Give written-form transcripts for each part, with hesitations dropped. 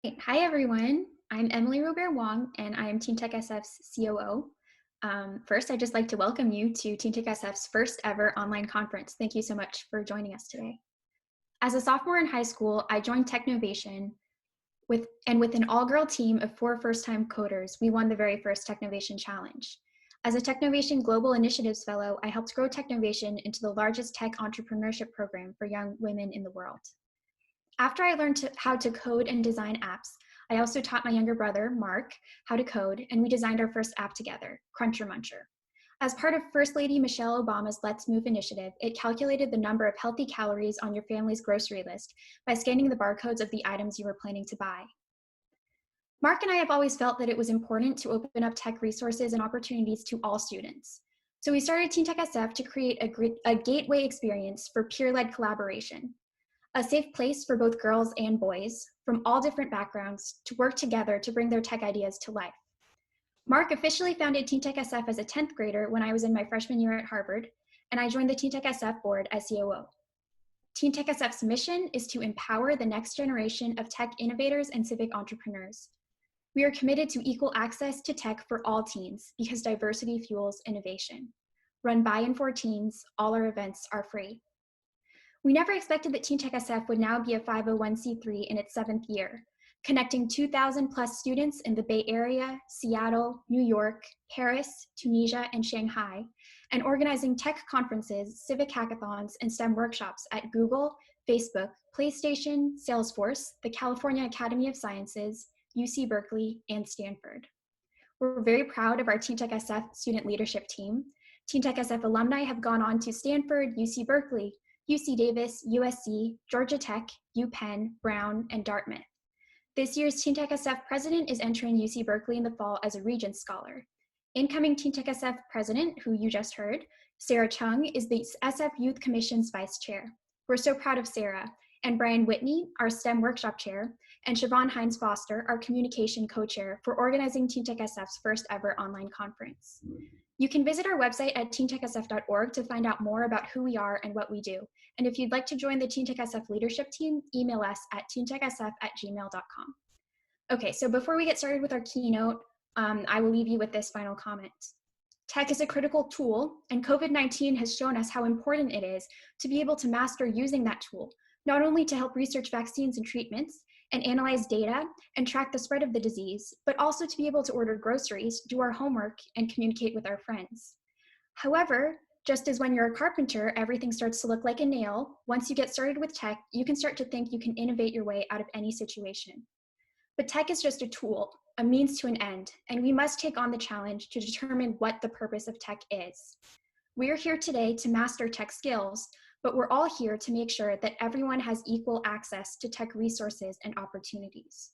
Hi, everyone. I'm Emilie Wong, and I am TeenTechSF's COO. First, I'd just like to welcome you to TeenTechSF's first ever online conference. Thank you so much for joining us today. As a sophomore in high school, I joined Technovation with an all-girl team of 4 first-time coders, we won the very first Technovation Challenge. As a Technovation Global Initiatives Fellow, I helped grow Technovation into the largest tech entrepreneurship program for young women in the world. After I learned how to code and design apps, I also taught my younger brother, Mark, how to code, and we designed our first app together, Cruncher Muncher. As part of First Lady Michelle Obama's Let's Move initiative, it calculated the number of healthy calories on your family's grocery list by scanning the barcodes of the items you were planning to buy. Mark and I have always felt that it was important to open up tech resources and opportunities to all students. So we started TeenTechSF to create a gateway experience for peer-led collaboration, a safe place for both girls and boys from all different backgrounds to work together to bring their tech ideas to life. Mark officially founded TeenTechSF as a 10th grader when I was in my freshman year at Harvard, and I joined the TeenTechSF board as COO. TeenTechSF's mission is to empower the next generation of tech innovators and civic entrepreneurs. We are committed to equal access to tech for all teens because diversity fuels innovation. Run by and for teens, all our events are free. We never expected that TeenTechSF would now be a 501c3 in its 7th year, connecting 2,000 plus students in the Bay Area, Seattle, New York, Paris, Tunisia, and Shanghai, and organizing tech conferences, civic hackathons, and STEM workshops at Google, Facebook, PlayStation, Salesforce, the California Academy of Sciences, UC Berkeley, and Stanford. We're very proud of our TeenTechSF student leadership team. TeenTechSF alumni have gone on to Stanford, UC Berkeley, UC Davis, USC, Georgia Tech, UPenn, Brown, and Dartmouth. This year's TeenTechSF president is entering UC Berkeley in the fall as a Regents Scholar. Incoming TeenTechSF president, who you just heard, Sarah Chung, is the SF Youth Commission's vice chair. We're so proud of Sarah, and Brian Whitney, our STEM workshop chair, and Siobhan Hines Foster, our communication co-chair, for organizing TeenTechSF's first ever online conference. You can visit our website at teentechsf.org to find out more about who we are and what we do. And if you'd like to join the TeenTechSF leadership team, email us at teentechsf@gmail.com. Okay, so before we get started with our keynote, I will leave you with this final comment. Tech is a critical tool, and COVID-19 has shown us how important it is to be able to master using that tool, not only to help research vaccines and treatments, and analyze data and track the spread of the disease, but also to be able to order groceries, do our homework, and communicate with our friends. However, just as when you're a carpenter, everything starts to look like a nail, once you get started with tech, you can start to think you can innovate your way out of any situation. But tech is just a tool, a means to an end, and we must take on the challenge to determine what the purpose of tech is. We are here today to master tech skills, but we're all here to make sure that everyone has equal access to tech resources and opportunities.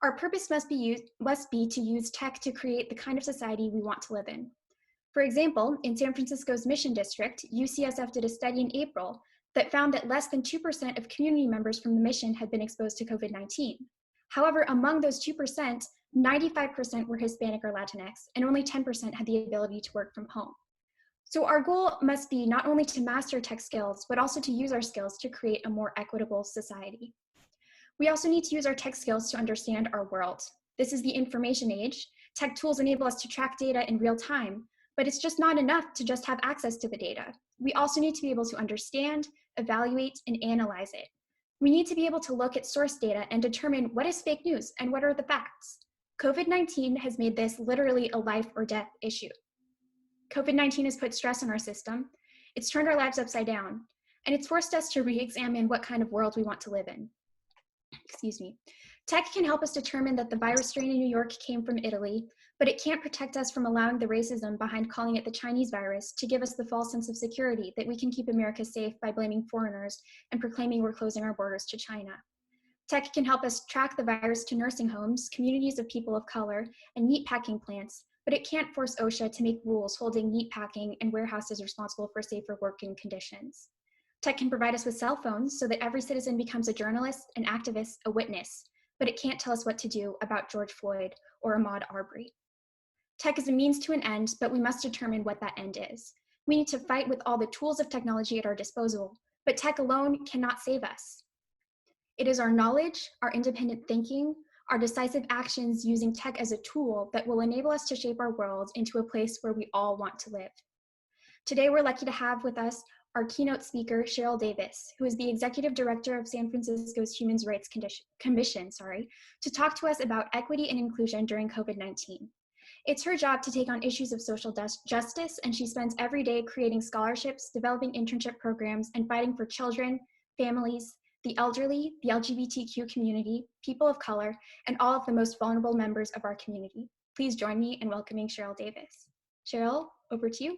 Our purpose must be to use tech to create the kind of society we want to live in. For example, in San Francisco's Mission District, UCSF did a study in April that found that less than 2% of community members from the mission had been exposed to COVID-19. However, among those 2%, 95% were Hispanic or Latinx, and only 10% had the ability to work from home. So our goal must be not only to master tech skills, but also to use our skills to create a more equitable society. We also need to use our tech skills to understand our world. This is the information age. Tech tools enable us to track data in real time, but it's just not enough to just have access to the data. We also need to be able to understand, evaluate, and analyze it. We need to be able to look at source data and determine what is fake news and what are the facts. COVID-19 has made this literally a life or death issue. COVID-19 has put stress on our system, it's turned our lives upside down, and it's forced us to re-examine what kind of world we want to live in. Excuse me. Tech can help us determine that the virus strain in New York came from Italy, but it can't protect us from allowing the racism behind calling it the Chinese virus to give us the false sense of security that we can keep America safe by blaming foreigners and proclaiming we're closing our borders to China. Tech can help us track the virus to nursing homes, communities of people of color, and meatpacking plants, but it can't force OSHA to make rules holding meatpacking and warehouses responsible for safer working conditions. Tech can provide us with cell phones so that every citizen becomes a journalist, an activist, a witness, but it can't tell us what to do about George Floyd or Ahmaud Arbery. Tech is a means to an end, but we must determine what that end is. We need to fight with all the tools of technology at our disposal, but tech alone cannot save us. It is our knowledge, our independent thinking, our decisive actions using tech as a tool that will enable us to shape our world into a place where we all want to live. Today, we're lucky to have with us our keynote speaker, Cheryl Davis, who is the Executive Director of San Francisco's Human Rights Commission, to talk to us about equity and inclusion during COVID-19. It's her job to take on issues of social justice, and she spends every day creating scholarships, developing internship programs, and fighting for children, families, the elderly, the LGBTQ community, people of color, and all of the most vulnerable members of our community. Please join me in welcoming Cheryl Davis. Cheryl, over to you.